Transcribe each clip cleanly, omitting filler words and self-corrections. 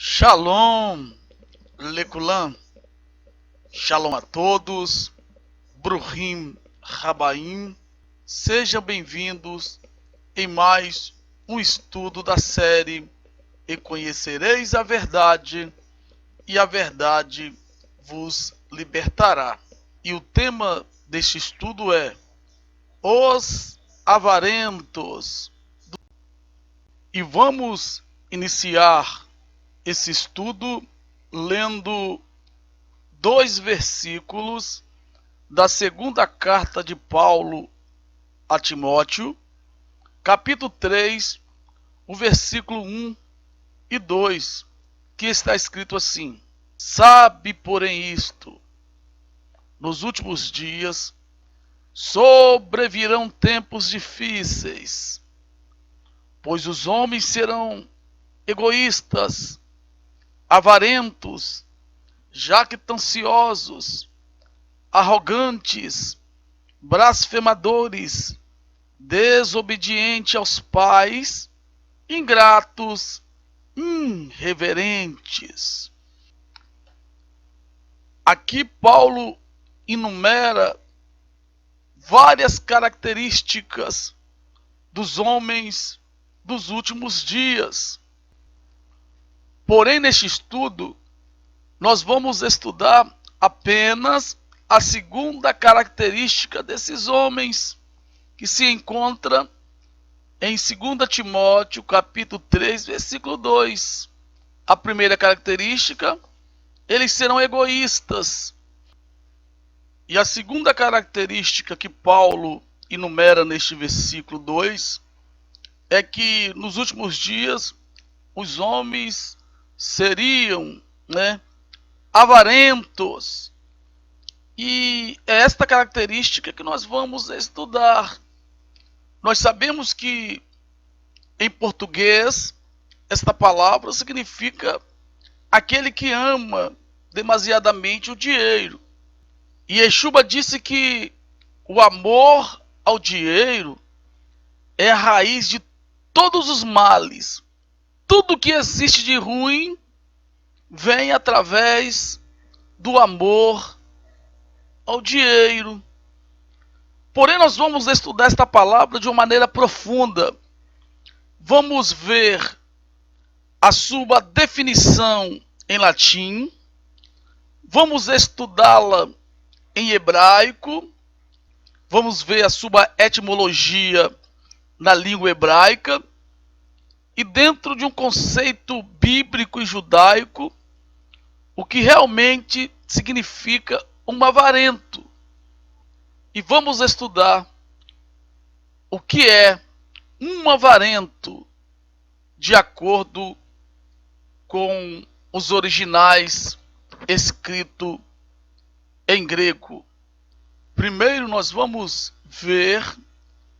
Shalom, Lekulam, Shalom a todos, Bruhim Rabaim, sejam bem-vindos em mais um estudo da série E Conhecereis a Verdade, e a Verdade vos libertará. E o tema deste estudo é Os Avarentos. E vamos iniciar esse estudo lendo dois versículos da segunda carta de Paulo a Timóteo, capítulo 3, o versículo 1 e 2, que está escrito assim: Sabe, porém, isto, nos últimos dias sobrevirão tempos difíceis, pois os homens serão egoístas, avarentos, jactanciosos, arrogantes, blasfemadores, desobedientes aos pais, ingratos, irreverentes. Aqui Paulo enumera várias características dos homens dos últimos dias. Porém, neste estudo, nós vamos estudar apenas a segunda característica desses homens, que se encontra em 2 Timóteo, capítulo 3, versículo 2. A primeira característica, eles serão egoístas. E a segunda característica que Paulo enumera neste versículo 2 é que nos últimos dias os homens seriam, avarentos. E é esta característica que nós vamos estudar. Nós sabemos que em português esta palavra significa aquele que ama demasiadamente o dinheiro. E Yeshua disse que o amor ao dinheiro é a raiz de todos os males. Tudo que existe de ruim vem através do amor ao dinheiro. Porém, nós vamos estudar esta palavra de uma maneira profunda. Vamos ver a sua definição em latim, vamos estudá-la em hebraico, vamos ver a sua etimologia na língua hebraica e dentro de um conceito bíblico e judaico, o que realmente significa um avarento. E vamos estudar o que é um avarento de acordo com os originais escrito em grego. Primeiro nós vamos ver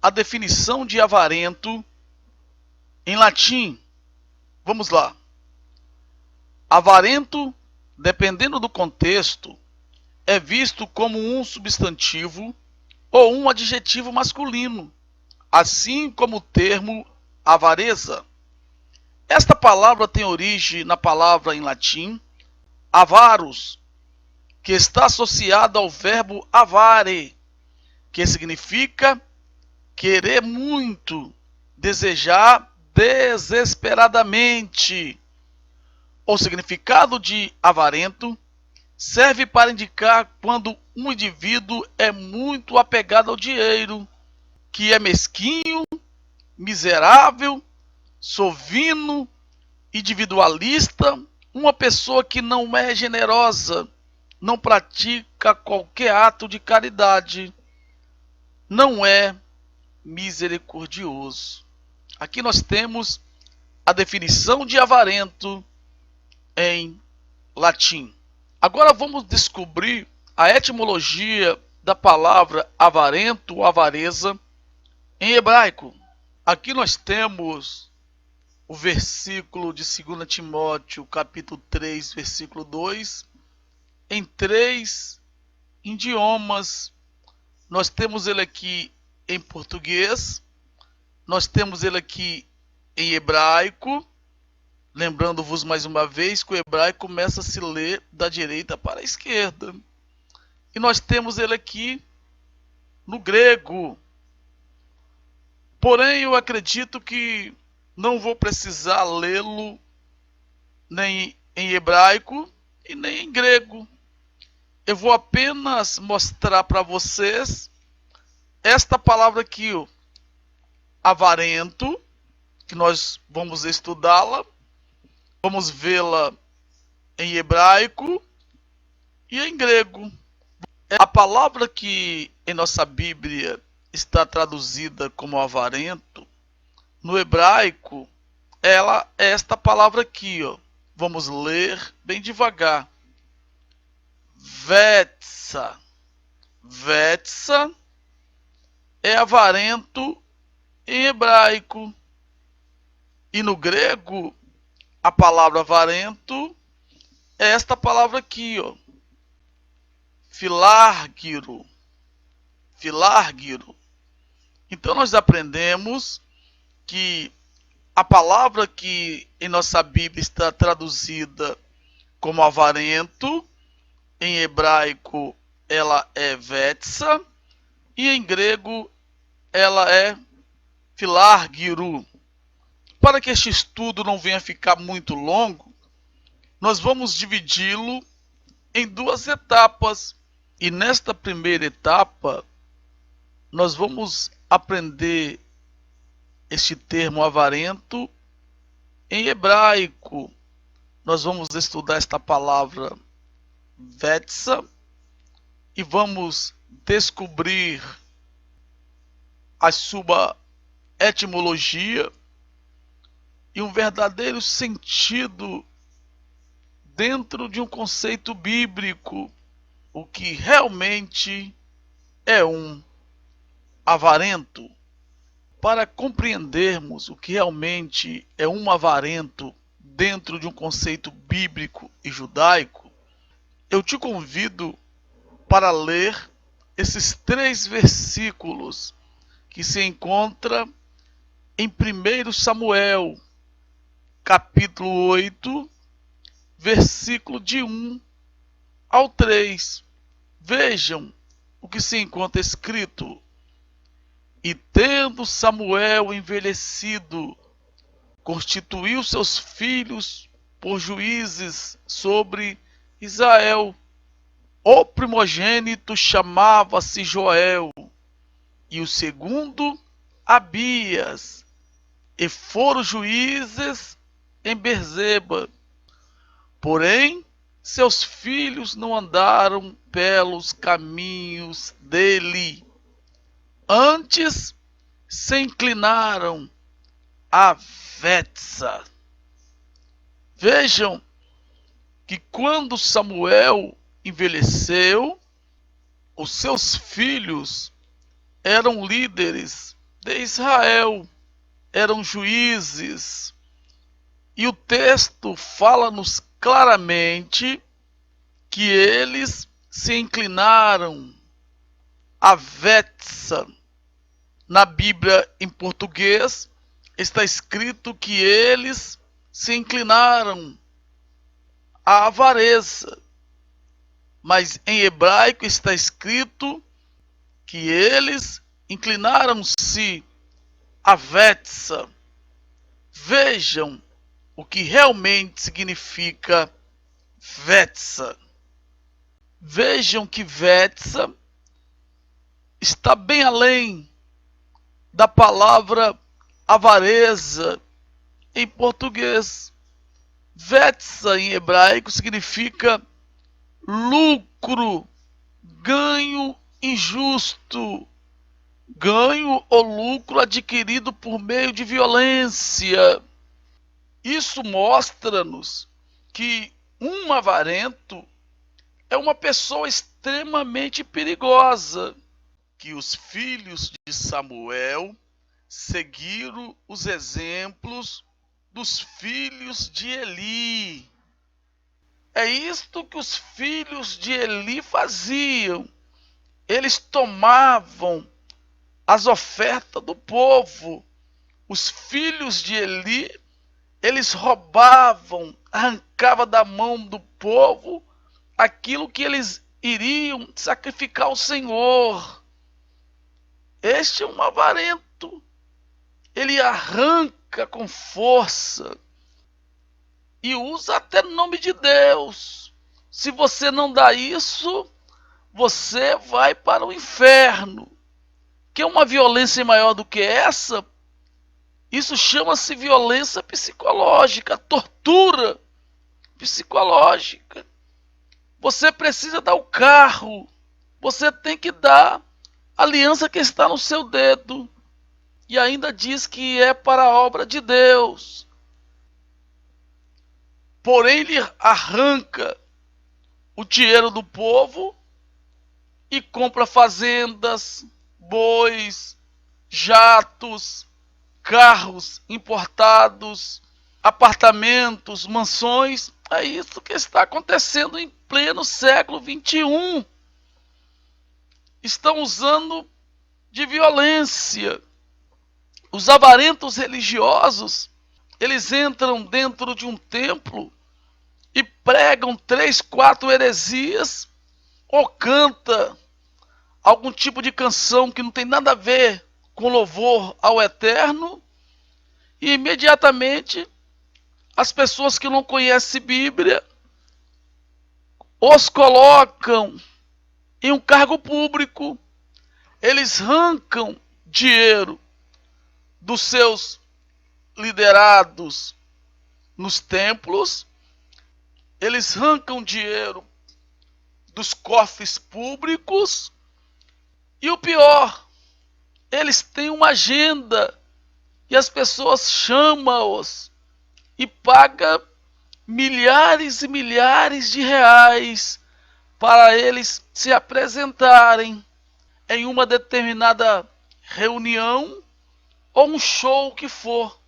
a definição de avarento em latim. Vamos lá. Avarento, dependendo do contexto, é visto como um substantivo ou um adjetivo masculino, assim como o termo avareza. Esta palavra tem origem na palavra em latim avarus, que está associada ao verbo avare, que significa querer muito, desejar desesperadamente. O significado de avarento serve para indicar quando um indivíduo é muito apegado ao dinheiro, que é mesquinho, miserável, sovino, individualista, uma pessoa que não é generosa, não pratica qualquer ato de caridade, não é misericordioso. Aqui nós temos a definição de avarento em latim. Agora vamos descobrir a etimologia da palavra avarento ou avareza em hebraico. Aqui nós temos o versículo de 2 Timóteo, capítulo 3, versículo 2, em 3 idiomas. Nós temos ele aqui em português, nós temos ele aqui em hebraico, Lembrando-vos mais uma vez que o hebraico começa a se ler da direita para a esquerda. E nós temos ele aqui no grego. Porém, eu acredito que não vou precisar lê-lo nem em hebraico e nem em grego. Eu vou apenas mostrar para vocês esta palavra aqui, ó, avarento, que nós vamos estudá-la, vamos vê-la em hebraico e em grego. A palavra que em nossa Bíblia está traduzida como avarento, no hebraico, ela é esta palavra aqui, ó. Vamos ler bem devagar. Vetsa. Vetsa é avarento em hebraico. E no grego, a palavra avarento é esta palavra aqui, ó. Filárgiro. Filárgiro. Então nós aprendemos que a palavra que em nossa Bíblia está traduzida como avarento, em hebraico ela é vetsa e em grego ela é filárgiro. Para que este estudo não venha ficar muito longo, nós vamos dividi-lo em duas etapas. E nesta primeira etapa, nós vamos aprender este termo avarento em hebraico. Nós vamos estudar esta palavra vetsa e vamos descobrir a sua etimologia e um verdadeiro sentido dentro de um conceito bíblico, o que realmente é um avarento. Para compreendermos o que realmente é um avarento dentro de um conceito bíblico e judaico, eu te convido para ler esses 3 versículos que se encontra em 1 Samuel, capítulo 8, versículo de 1 ao 3. Vejam o que se encontra escrito. E tendo Samuel envelhecido, constituiu seus filhos por juízes sobre Israel. O primogênito chamava-se Joel, e o segundo Abias, e foram juízes em Berzeba. Porém, seus filhos não andaram pelos caminhos dele, antes se inclinaram a Vetsa. Vejam que quando Samuel envelheceu, os seus filhos eram líderes de Israel, eram juízes. E o texto fala-nos claramente que eles se inclinaram a Vetsa. Na Bíblia em português está escrito que eles se inclinaram à avareza, mas em hebraico está escrito que eles inclinaram-se a Vetsa. Vejam o que realmente significa Vetsa. Vejam que Vetsa está bem além da palavra avareza em português. Vetsa em hebraico significa lucro, ganho injusto, ganho ou lucro adquirido por meio de violência. Isso mostra-nos que um avarento é uma pessoa extremamente perigosa, que os filhos de Samuel seguiram os exemplos dos filhos de Eli. É isto que os filhos de Eli faziam. Eles tomavam as ofertas do povo. Os filhos de Eli Eles roubavam, arrancavam da mão do povo aquilo que eles iriam sacrificar ao Senhor. Este é um avarento. Ele arranca com força e usa até o nome de Deus. Se você não dá isso, você vai para o inferno. Que é uma violência maior do que essa? Isso chama-se violência psicológica, tortura psicológica. Você precisa dar o carro, você tem que dar a aliança que está no seu dedo. E ainda diz que é para a obra de Deus. Porém, ele arranca o dinheiro do povo e compra fazendas, bois, jatos, carros importados, apartamentos, mansões. É isso que está acontecendo em pleno século XXI. Estão usando de violência. Os avarentos religiosos, eles entram dentro de um templo e pregam 3, 4 heresias ou canta algum tipo de canção que não tem nada a ver com louvor ao Eterno, e imediatamente as pessoas que não conhecem Bíblia os colocam em um cargo público. Eles arrancam dinheiro dos seus liderados nos templos, eles arrancam dinheiro dos cofres públicos e o pior, eles têm uma agenda e as pessoas chamam-os e pagam milhares e milhares de reais para eles se apresentarem em uma determinada reunião ou um show que for.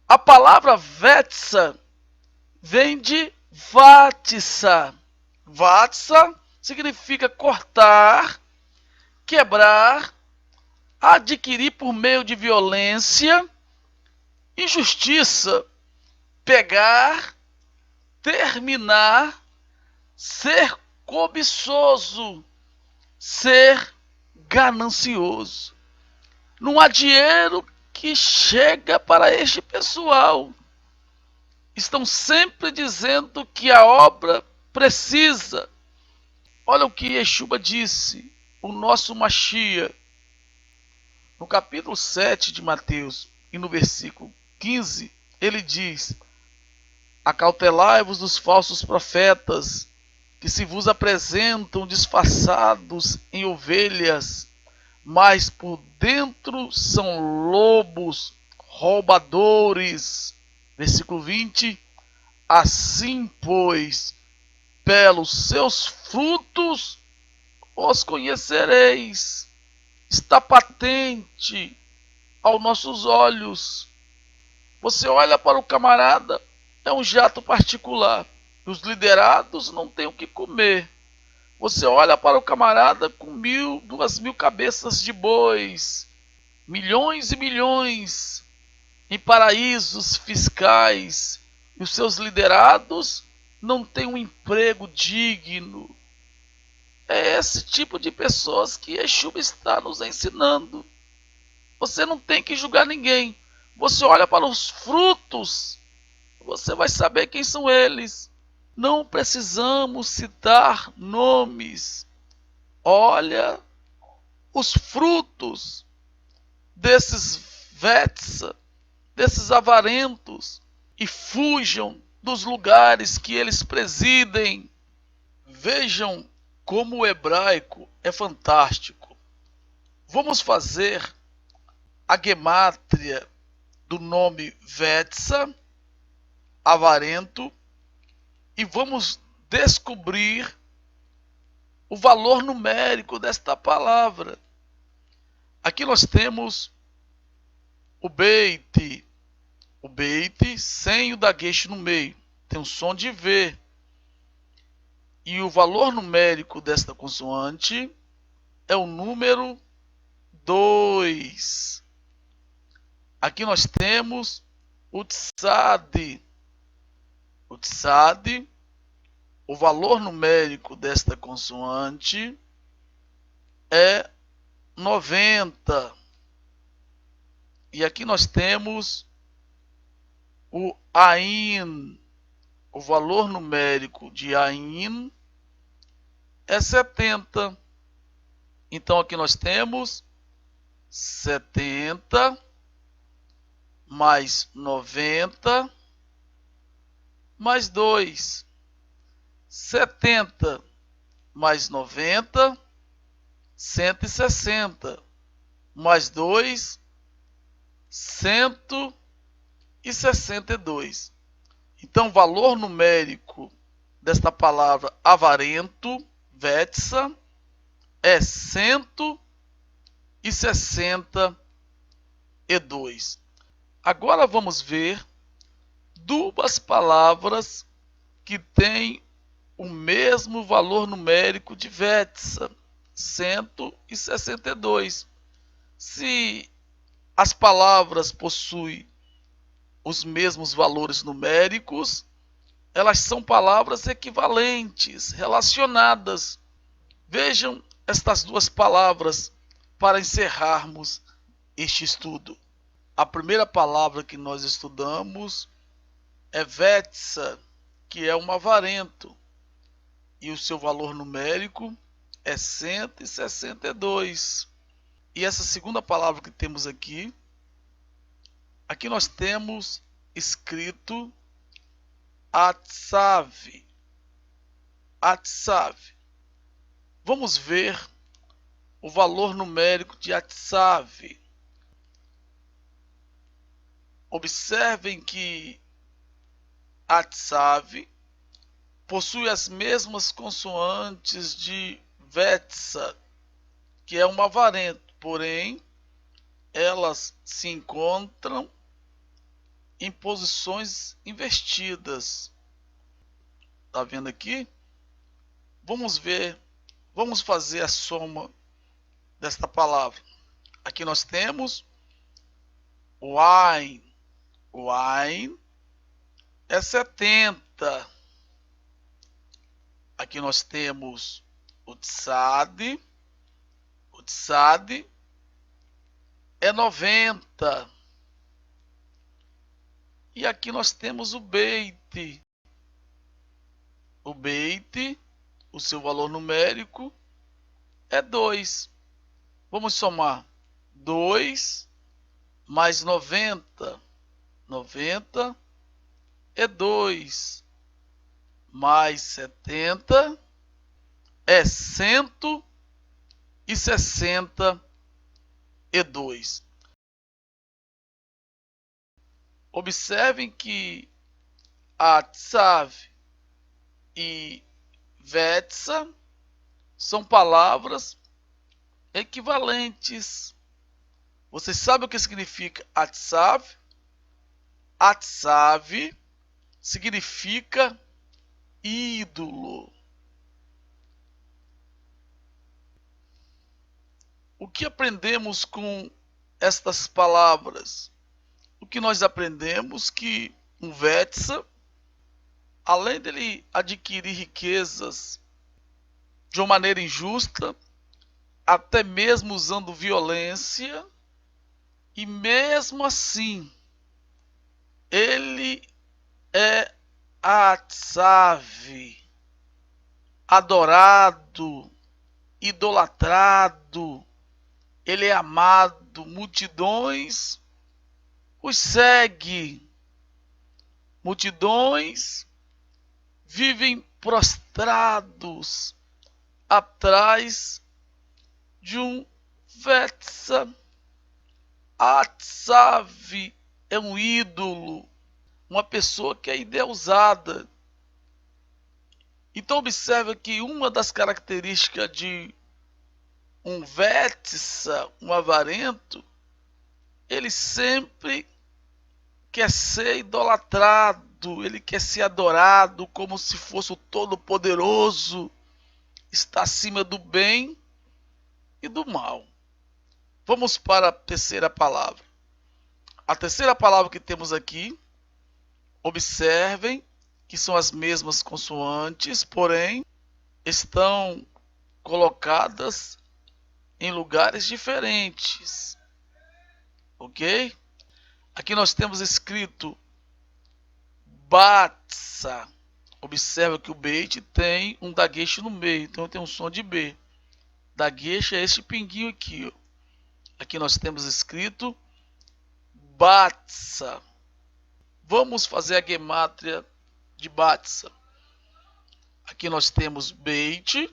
A palavra Vetsa vem de Vatsa. Vatsa significa cortar, quebrar, adquirir por meio de violência, injustiça, pegar, terminar, ser cobiçoso, ser ganancioso. Não há dinheiro que chega para este pessoal. Estão sempre dizendo que a obra precisa. Olha o que Yeshua disse, o nosso Mashiach, no capítulo 7 de Mateus e no versículo 15, ele diz: acautelai-vos dos falsos profetas, que se vos apresentam disfarçados em ovelhas, mas por dentro são lobos roubadores. Versículo 20: assim, pois, pelos seus frutos os conhecereis. Está patente aos nossos olhos. Você olha para o camarada, é um jato particular. Os liderados não têm o que comer. Você olha para o camarada com 1.000, 2.000 cabeças de bois, milhões e milhões em paraísos fiscais, e os seus liderados não têm um emprego digno. É esse tipo de pessoas que Yeshua está nos ensinando. Você não tem que julgar ninguém. Você olha para os frutos, você vai saber quem são eles. Não precisamos citar nomes. Olha os frutos desses vetsa, desses avarentos, e fujam dos lugares que eles presidem. Vejam como o hebraico é fantástico. Vamos fazer a gemátria do nome Vetsa, avarento, e vamos descobrir o valor numérico desta palavra. Aqui nós temos o Beit sem o dagueche no meio, tem um som de V. E o valor numérico desta consoante é o número 2. Aqui nós temos O tsad, o valor numérico desta consoante é 90. E aqui nós temos o ain, o valor numérico de ain é 70. Então aqui nós temos 70 mais 90 mais 2. 70 mais 90, 160. Mais 2, 162. Então, o valor numérico desta palavra avarento, vetsa, é 162. Agora vamos ver duas palavras que têm o mesmo valor numérico de vetsa, 162. Se as palavras possuem os mesmos valores numéricos, elas são palavras equivalentes, relacionadas. Vejam estas duas palavras para encerrarmos este estudo. A primeira palavra que nós estudamos é vetsa, que é um avarento, e o seu valor numérico é 162. E essa segunda palavra que temos aqui nós temos escrito atsav. Vamos ver o valor numérico de atsav. Observem que atsav possui as mesmas consoantes de vetsa, que é um avarento, porém elas se encontram em posições invertidas. Tá vendo aqui? Vamos fazer a soma desta palavra. Aqui nós temos o ain. O ain é 70. Aqui nós temos o tsad. O tsad é 90. E aqui nós temos o beit. O beit, o seu valor numérico é 2. Vamos somar 2 mais 90. 90 é 2. Mais 70 é 162. Observem que atsav e vetsa são palavras equivalentes. Vocês sabem o que significa atsav? Atsav significa ídolo. O que aprendemos com estas palavras? O que nós aprendemos que um vetsa, além dele adquirir riquezas de uma maneira injusta, até mesmo usando violência, e mesmo assim, ele é atsav, adorado, idolatrado, ele é amado, multidões os segue, multidões vivem prostrados atrás de um vetsa. Atsav é um ídolo, uma pessoa que é endeusada. Então observe que uma das características de um vetsa, um avarento, ele sempre quer ser idolatrado, ele quer ser adorado como se fosse o Todo-Poderoso, está acima do bem e do mal. Vamos para a terceira palavra. A terceira palavra que temos aqui Observem que são as mesmas consoantes, porém estão colocadas em lugares diferentes, ok? Aqui nós temos escrito batsa. Observa que o beit tem um dagueche no meio, então tem um som de B. Dagueche é este pinguinho aqui, ó. Aqui nós temos escrito batsa. Vamos fazer a gemátria de batsa. Aqui nós temos beit.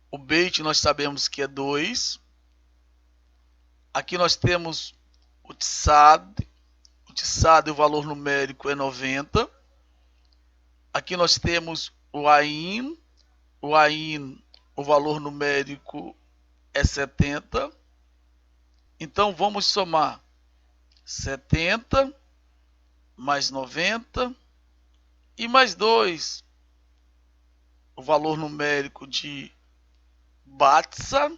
O beit nós sabemos que é 2. Aqui nós temos o tsad. O tsad, o valor numérico é 90. Aqui nós temos o ain. O ain, o valor numérico é 70. Então vamos somar 70 mais 90 e mais 2. O valor numérico de batsa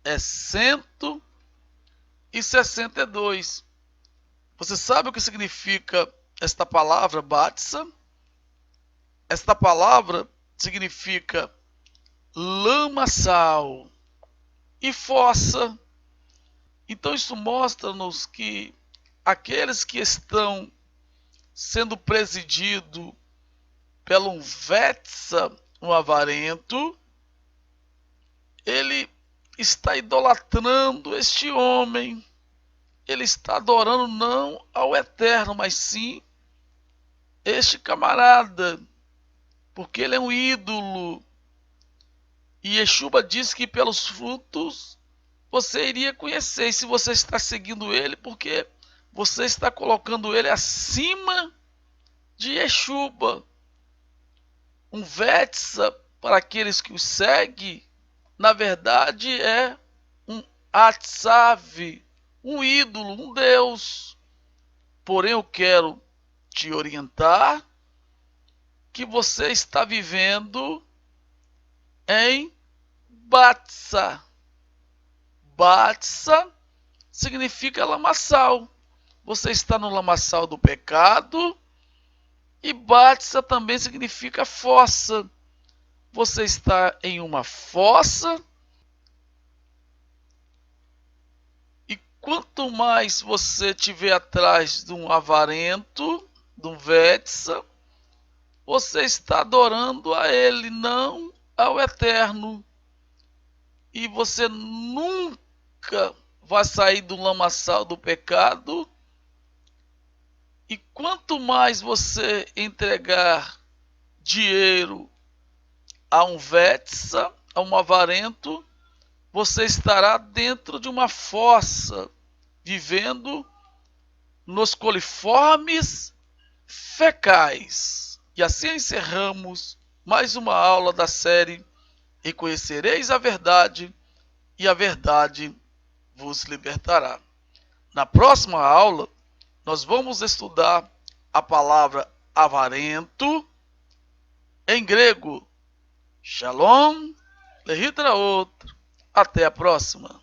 é 162. Você sabe o que significa esta palavra batsa? Esta palavra significa lamaçal e fossa. Então isso mostra-nos que aqueles que estão sendo presididos pelo um vetsa, um avarento, ele está idolatrando este homem. Ele está adorando não ao Eterno, mas sim este camarada, porque ele é um ídolo. E Yeshua diz que pelos frutos você iria conhecer. E se você está seguindo ele, porque você está colocando ele acima de Yeshua. Um vetsa, para aqueles que o seguem, na verdade é um atzav, um ídolo, um Deus. Porém, eu quero te orientar que você está vivendo em batsa. Batsa significa lamaçal. Você está no lamaçal do pecado. E batsa também significa fossa. Você está em uma fossa. E quanto mais você estiver atrás de um avarento, de um vetsa, você está adorando a ele, não ao Eterno. E você nunca vai sair do lamaçal do pecado. E quanto mais você entregar dinheiro a um vetsa, a um avarento, você estará dentro de uma fossa, vivendo nos coliformes fecais. E assim encerramos mais uma aula da série E Conhecereis a Verdade, e a Verdade vos libertará. Na próxima aula, nós vamos estudar a palavra avarento, em grego, shalom, lehitraot. Até a próxima.